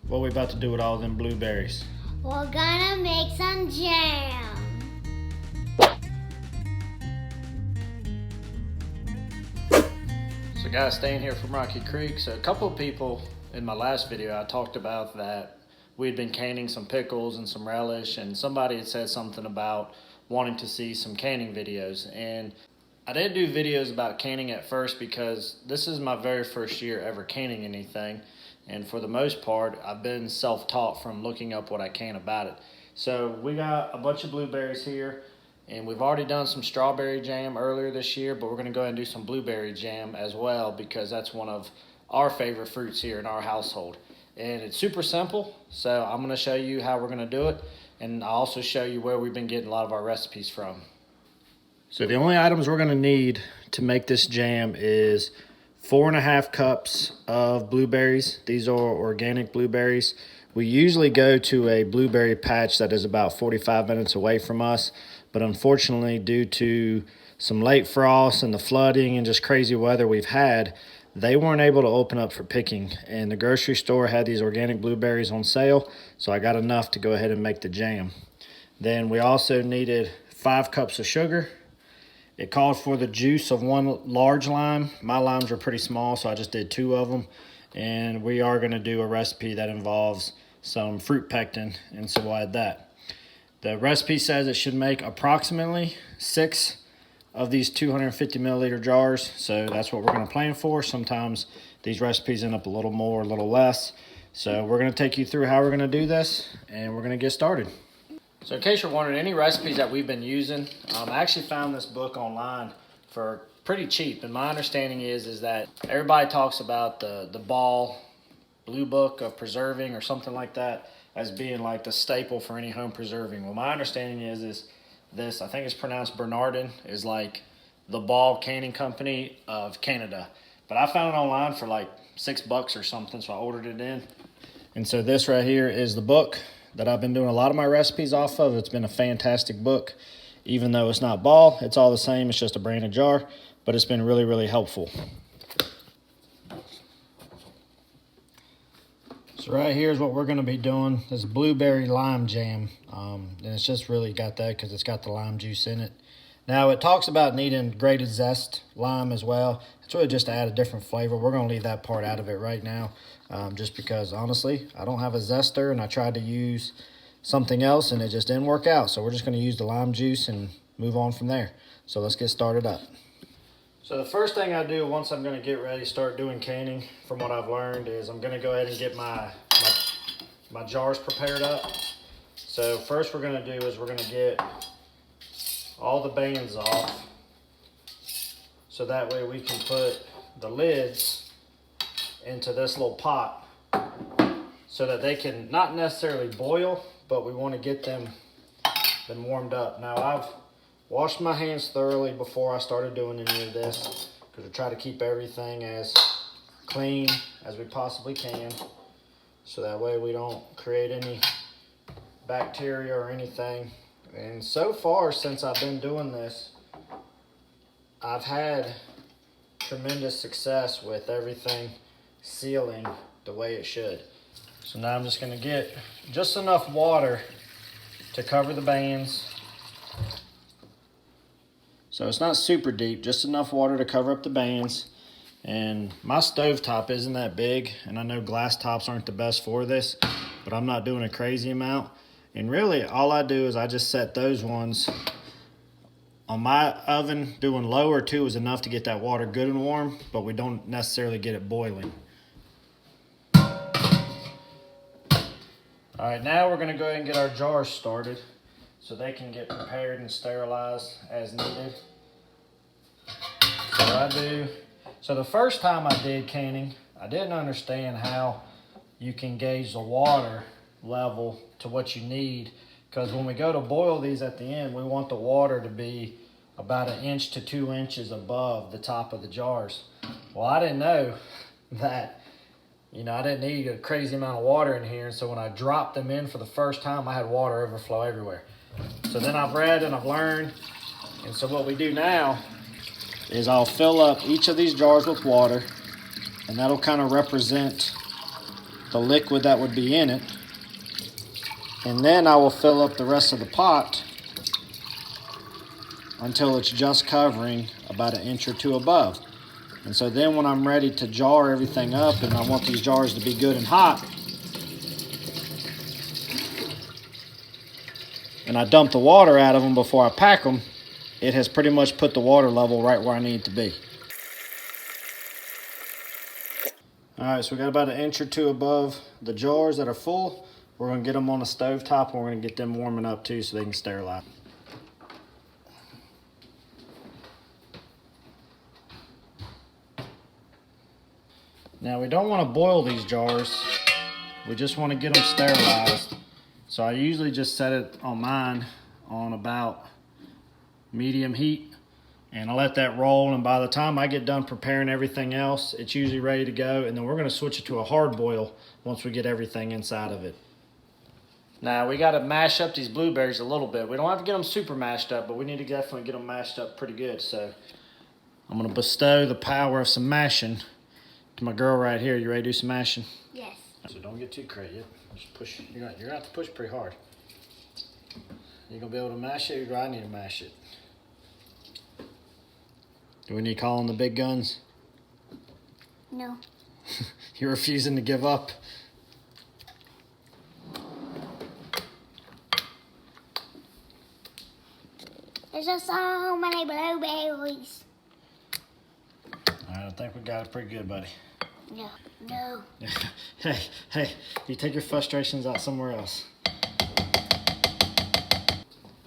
What are we about to do with all them blueberries? We're gonna make some jam. So guys, staying here from Rocky Creek. So a couple of people in my last video, I talked about that we had been canning some pickles and some relish, and somebody had said something about wanting to see some canning videos. And I didn't do videos about canning at first because this is my very first year ever canning anything. And for the most part, I've been self-taught from looking up what I can about it. So we got a bunch of blueberries here, and we've already done some strawberry jam earlier this year, but we're gonna go ahead and do some blueberry jam as well because that's one of our favorite fruits here in our household. And it's super simple, so I'm gonna show you how we're gonna do it, and I'll also show you where we've been getting a lot of our recipes from. So the only items we're gonna need to make this jam is 4.5 cups of blueberries. These are organic blueberries. We usually go to a blueberry patch that is about 45 minutes away from us, but unfortunately, due to some late frost and the flooding and just crazy weather we've had, they weren't able to open up for picking, and the grocery store had these organic blueberries on sale, so I got enough to go ahead and make the jam. Then we also needed 5 cups of sugar. It called for the juice of 1 large lime. My limes are pretty small, so I just did 2 of them. And we are gonna do a recipe that involves some fruit pectin, and so we'll add that. The recipe says it should make approximately 6 of these 250 milliliter jars, so that's what we're gonna plan for. Sometimes these recipes end up a little more, a little less. So we're gonna take you through how we're gonna do this, and we're gonna get started. So in case you're wondering, any recipes that we've been using, I actually found this book online for pretty cheap. And my understanding is that everybody talks about the Ball Blue Book of Preserving or something like that as being like the staple for any home preserving. Well, my understanding is this, I think it's pronounced Bernardin, is like the Ball Canning Company of Canada. But I found it online for like $6 or something, so I ordered it in. And so this right here is the book that I've been doing a lot of my recipes off of. It's been a fantastic book. Even though it's not Ball, it's all the same. It's just a branded jar, but it's been really, really helpful. So right here is what we're gonna be doing. This blueberry lime jam. And it's just really got that because it's got the lime juice in it. Now it talks about needing grated zest lime as well. It's really just to add a different flavor. We're gonna leave that part out of it right now. Just because honestly, I don't have a zester and I tried to use something else and it just didn't work out. So we're just gonna use the lime juice and move on from there. So let's get started up. So the first thing I do once I'm gonna get ready to start doing canning, from what I've learned, is I'm gonna go ahead and get my jars prepared up. So first we're gonna do is we're gonna get all the bands off. So that way we can put the lids into this little pot so that they can not necessarily boil, but we want to get them warmed up. Now I've washed my hands thoroughly before I started doing any of this because we try to keep everything as clean as we possibly can, so that way we don't create any bacteria or anything. And so far, since I've been doing this, I've had tremendous success with everything sealing the way it should. So now I'm just gonna get just enough water to cover the bands. So it's not super deep, just enough water to cover up the bands. And my stovetop isn't that big, and I know glass tops aren't the best for this, but I'm not doing a crazy amount. And really all I do is I just set those ones on my oven. Doing low or 2 is enough to get that water good and warm, but we don't necessarily get it boiling. All right, now we're gonna go ahead and get our jars started so they can get prepared and sterilized as needed. So the first time I did canning, I didn't understand how you can gauge the water level to what you need, because when we go to boil these at the end, we want the water to be about 1 inch to 2 inches above the top of the jars. Well, I didn't know that, I didn't need a crazy amount of water in here. And so when I dropped them in for the first time, I had water overflow everywhere. So then I've read and I've learned. And so what we do now is I'll fill up each of these jars with water, and that'll kind of represent the liquid that would be in it. And then I will fill up the rest of the pot until it's just covering about 1 inch or 2 above. And so then when I'm ready to jar everything up, and I want these jars to be good and hot, and I dump the water out of them before I pack them, it has pretty much put the water level right where I need it to be. All right, so we got about 1 inch or 2 above the jars that are full. We're gonna get them on the stove top, and we're gonna get them warming up too so they can sterilize. Now we don't want to boil these jars, we just want to get them sterilized. So I usually just set it on mine on about medium heat, and I let that roll, and by the time I get done preparing everything else, it's usually ready to go, and then we're going to switch it to a hard boil once we get everything inside of it. Now we got to mash up these blueberries a little bit. We don't have to get them super mashed up, but we need to definitely get them mashed up pretty good. So I'm going to bestow the power of some mashing to my girl right here. You ready to do some mashing? Yes. So don't get too crazy. Just push. You're gonna have to push pretty hard. You gonna be able to mash it, or do I need to mash it? Do we need to call on the big guns? No. You're refusing to give up? There's just so many blueberries. All right, I think we got it pretty good, buddy. No, no. Hey, you take your frustrations out somewhere else.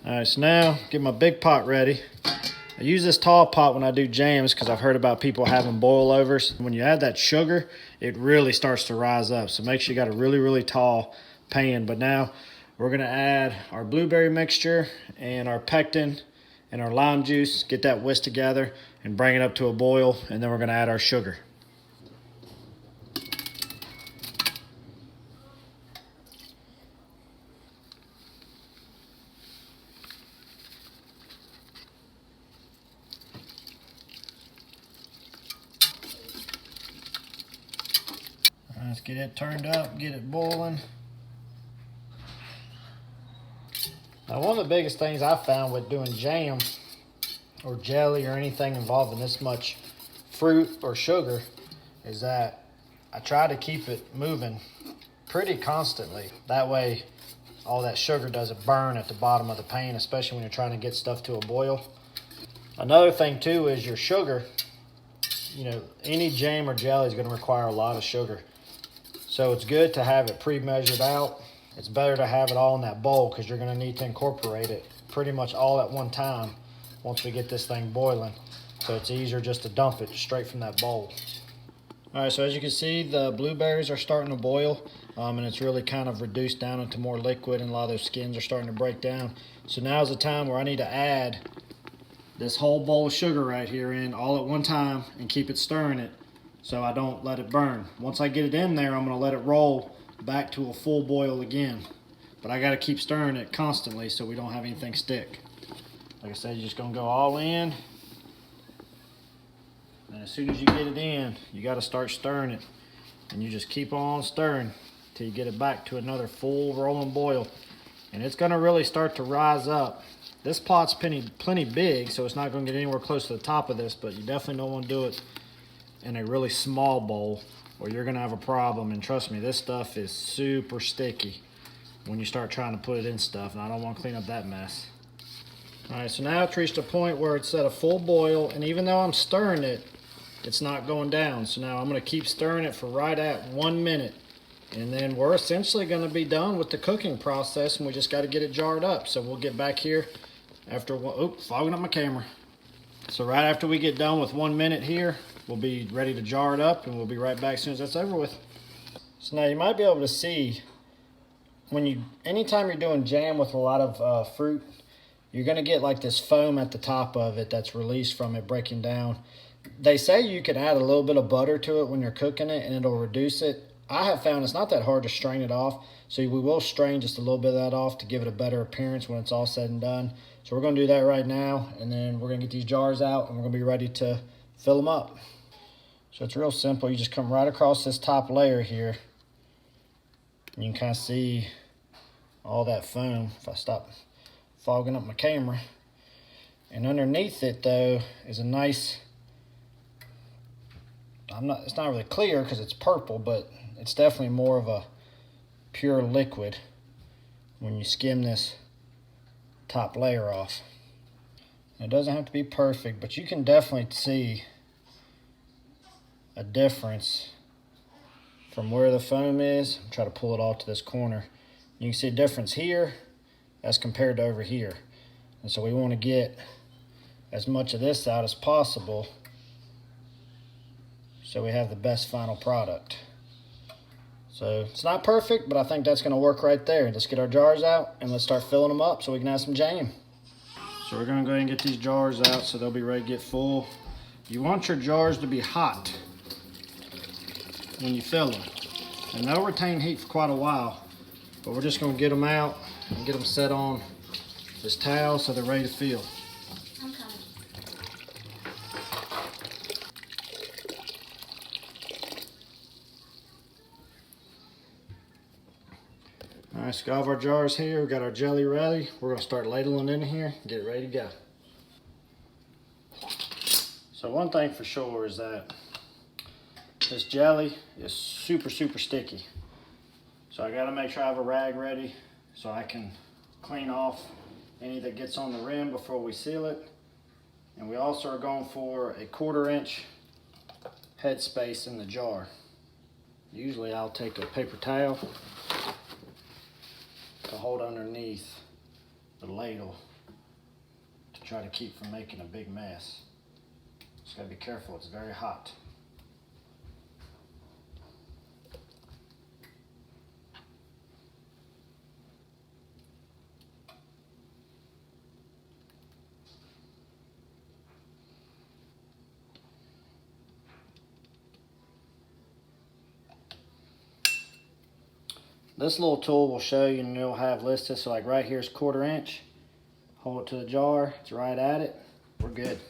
All right, so now get my big pot ready. I use this tall pot when I do jams because I've heard about people having boil overs. When you add that sugar, it really starts to rise up. So make sure you got a really, really tall pan. But now we're gonna add our blueberry mixture and our pectin and our lime juice, get that whisked together and bring it up to a boil, and then we're gonna add our sugar. Let's get it turned up, get it boiling. Now, one of the biggest things I found with doing jam or jelly or anything involving this much fruit or sugar is that I try to keep it moving pretty constantly. That way, all that sugar doesn't burn at the bottom of the pan, especially when you're trying to get stuff to a boil. Another thing too is your sugar. You know, any jam or jelly is going to require a lot of sugar. So it's good to have it pre-measured out. It's better to have it all in that bowl because you're going to need to incorporate it pretty much all at one time once we get this thing boiling. So it's easier just to dump it straight from that bowl. All right, so as you can see, the blueberries are starting to boil, and it's really kind of reduced down into more liquid, and a lot of those skins are starting to break down. So now's the time where I need to add this whole bowl of sugar right here in all at one time and keep it stirring it so I don't let it burn. Once I get it in there, I'm gonna let it roll back to a full boil again. But I gotta keep stirring it constantly so we don't have anything stick. Like I said, you're just gonna go all in. And as soon as you get it in, you gotta start stirring it. And you just keep on stirring till you get it back to another full rolling boil. And it's gonna really start to rise up. This pot's plenty big, so it's not gonna get anywhere close to the top of this, but you definitely don't wanna do it in a really small bowl or you're gonna have a problem. And trust me, this stuff is super sticky when you start trying to put it in stuff, and I don't wanna clean up that mess. All right, so now it's reached a point where it's at a full boil, and even though I'm stirring it, it's not going down. So now I'm gonna keep stirring it for right at 1 minute. And then we're essentially gonna be done with the cooking process, and we just gotta get it jarred up. So we'll get back here after fogging up my camera. So right after we get done with 1 minute here, we'll be ready to jar it up, and we'll be right back as soon as that's over with. So now you might be able to see, anytime you're doing jam with a lot of fruit, you're gonna get like this foam at the top of it that's released from it breaking down. They say you can add a little bit of butter to it when you're cooking it and it'll reduce it. I have found it's not that hard to strain it off, so we will strain just a little bit of that off to give it a better appearance when it's all said and done. So we're gonna do that right now, and then we're gonna get these jars out and we're gonna be ready to fill them up. So it's real simple. You just come right across this top layer here And you can kind of see all that foam if I stop fogging up my camera. And underneath it though is a nice, it's not really clear because it's purple, but it's definitely more of a pure liquid when you skim this top layer off. It doesn't have to be perfect, but you can definitely see a difference from where the foam is. Try to pull it all to this corner. You can see a difference here as compared to over here. And so we want to get as much of this out as possible so we have the best final product. So it's not perfect, but I think that's going to work right there. Let's get our jars out and let's start filling them up so we can have some jam. So we're going to go ahead and get these jars out so they'll be ready to get full. You want your jars to be hot when you fill them. And they'll retain heat for quite a while. But we're just going to get them out and get them set on this towel so they're ready to fill. I'm coming. Alright, so got all of our jars here. We got our jelly ready. We're going to start ladling in here and get it ready to go. So one thing for sure is that this jelly is super sticky. So I got to make sure I have a rag ready so I can clean off any that gets on the rim before we seal it. And we also are going for a 1/4 inch headspace in the jar. Usually I'll take a paper towel to hold underneath the ladle to try to keep from making a big mess. Just gotta be careful, it's very hot. This little tool will show you, and it'll have listed, so like right here is 1/4 inch. Hold it to the jar, it's right at it, we're good.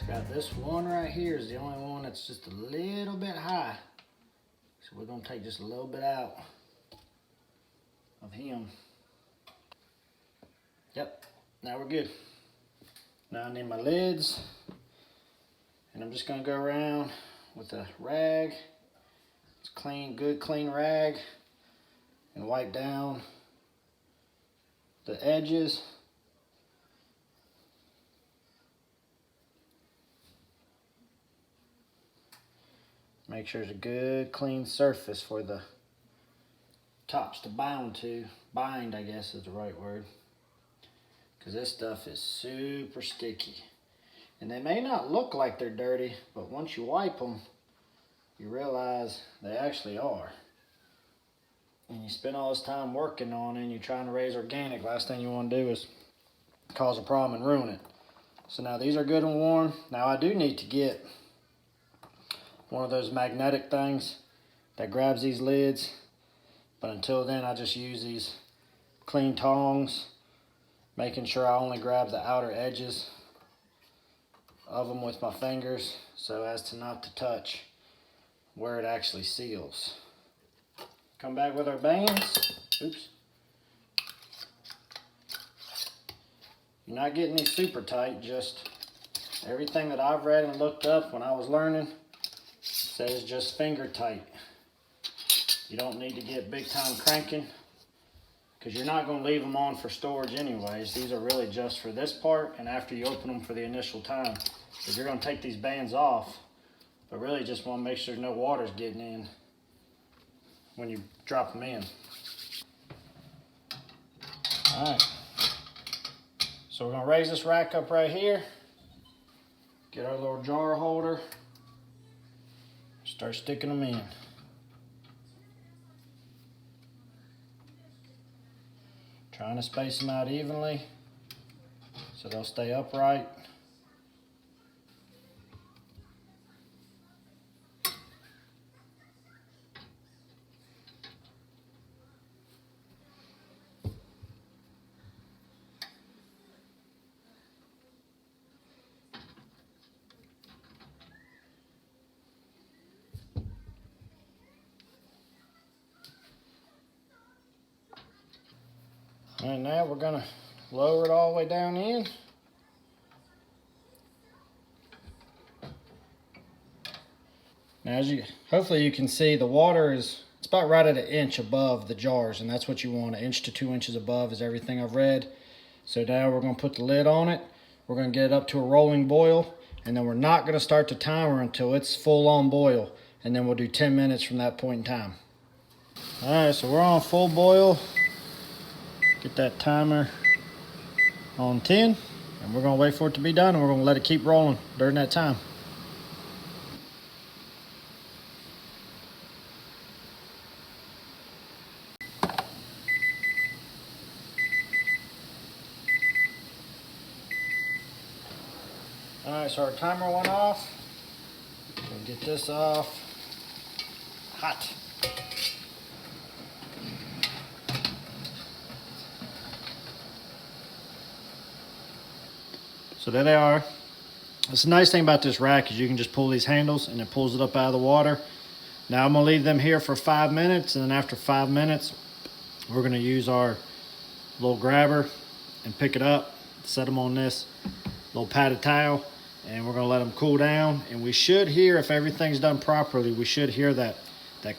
Got this one right here is the only one that's just a little bit high. So we're gonna take just a little bit out of him. Yep, now we're good. Now I need my lids. And I'm just gonna go around with a rag. It's clean, good clean rag. And wipe down the edges. Make sure it's a good clean surface for the tops to bind, I guess is the right word. Because this stuff is super sticky. And they may not look like they're dirty, but once you wipe them, you realize they actually are. And you spend all this time working on it and you're trying to raise organic, last thing you want to do is cause a problem and ruin it. So now these are good and warm. Now I do need to get one of those magnetic things that grabs these lids, but until then I just use these clean tongs, making sure I only grab the outer edges of them with my fingers so as to not to touch where it actually seals. Come back with our bands. Oops. You're not getting these super tight, just everything that I've read and looked up when I was learning says just finger tight. You don't need to get big time cranking because you're not going to leave them on for storage anyways. These are really just for this part and after you open them for the initial time. Because you're going to take these bands off, but really just want to make sure no water's getting in when you drop them in. Alright, so we're going to raise this rack up right here, get our little jar holder, start sticking them in. Trying to space them out evenly so they'll stay upright. And now we're gonna lower it all the way down in. Now hopefully you can see the water it's about right at 1 inch above the jars, and that's what you want. 1 inch to 2 inches above is everything I've read. So now we're gonna put the lid on it. We're gonna get it up to a rolling boil, and then we're not gonna start the timer until it's full on boil, and then we'll do 10 minutes from that point in time. All right, so we're on full boil. Get that timer on 10, and we're gonna wait for it to be done, and we're gonna let it keep rolling during that time. All right, so our timer went off. We'll get this off. Hot. So there they are. That's the nice thing about this rack is you can just pull these handles and it pulls it up out of the water. Now I'm gonna leave them here for 5 minutes, and then after 5 minutes, we're gonna use our little grabber and pick it up, set them on this little padded towel, and we're gonna let them cool down. And we should hear, if everything's done properly, we should hear that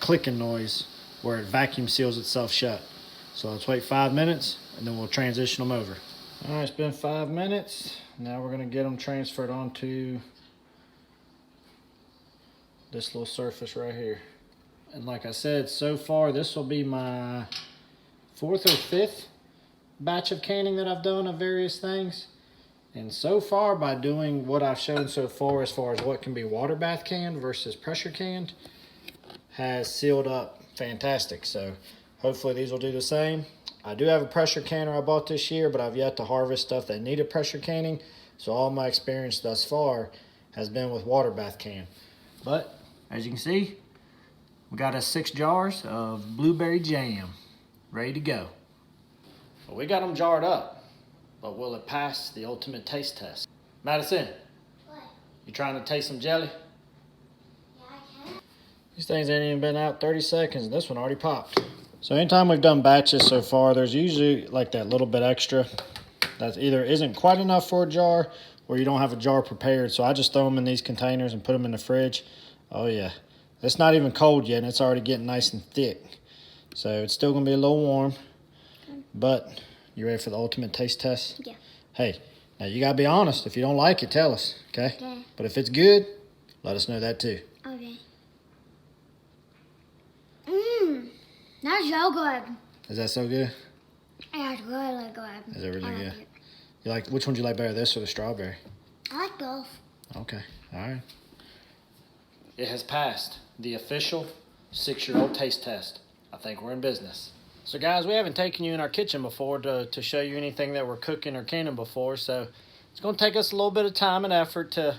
clicking noise where it vacuum seals itself shut. So let's wait 5 minutes and then we'll transition them over. All right, it's been 5 minutes. Now we're gonna get them transferred onto this little surface right here. And like I said, so far this will be my 4th or 5th batch of canning that I've done of various things. And so far, by doing what I've shown so far as what can be water bath canned versus pressure canned, has sealed up fantastic. So hopefully these will do the same. I do have a pressure canner I bought this year, but I've yet to harvest stuff that needed pressure canning. So all my experience thus far has been with water bath can. But as you can see, we got us 6 jars of blueberry jam ready to go. Well, we got them jarred up, but will it pass the ultimate taste test? Madison, What? you trying to taste some jelly? Yeah, I can. These things ain't even been out 30 seconds and this one already popped. So anytime we've done batches so far, there's usually like that little bit extra that either isn't quite enough for a jar or you don't have a jar prepared. So I just throw them in these containers and put them in the fridge. Oh yeah, it's not even cold yet and it's already getting nice and thick. So it's still gonna be a little warm, but you ready for the ultimate taste test? Yeah. Hey, now you gotta be honest. If you don't like it, tell us, okay? Okay. But if it's good, let us know that too. Okay. That's so good. Is that so good? Yeah, it's really good. Is it really I like good? it. You like, which one do you like better, this or the strawberry? I like both. Okay, all right. It has passed the official 6-year-old taste test. I think we're in business. So guys, we haven't taken you in our kitchen before to show you anything that we're cooking or canning before, so it's gonna take us a little bit of time and effort to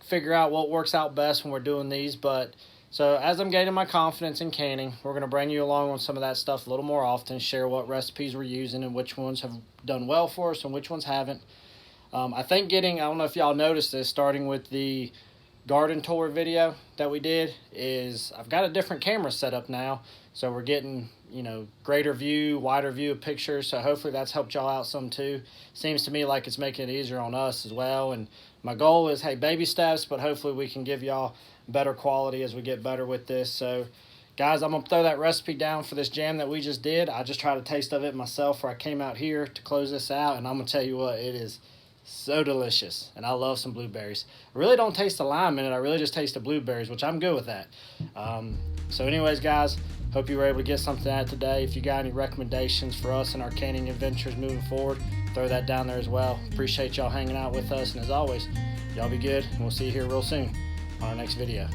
figure out what works out best when we're doing these. But so as I'm gaining my confidence in canning, we're gonna bring you along on some of that stuff a little more often, share what recipes we're using and which ones have done well for us and which ones haven't. I think I don't know if y'all noticed this, starting with the garden tour video that we did, is I've got a different camera set up now. So we're getting, greater view, wider view of pictures. So hopefully that's helped y'all out some too. Seems to me like it's making it easier on us as well. And my goal is, hey, baby steps, but hopefully we can give y'all better quality as we get better with this. So guys, I'm gonna throw that recipe down for this jam that we just did. I just tried a taste of it myself before I came out here to close this out. And I'm gonna tell you what, it is so delicious, and I love some blueberries. I really don't taste the lime in it. I really just taste the blueberries, which I'm good with that. So anyways, guys, hope you were able to get something out today. If you got any recommendations for us and our canning adventures moving forward, throw that down there as well. Appreciate y'all hanging out with us, and as always, y'all be good, and we'll see you here real soon on our next video.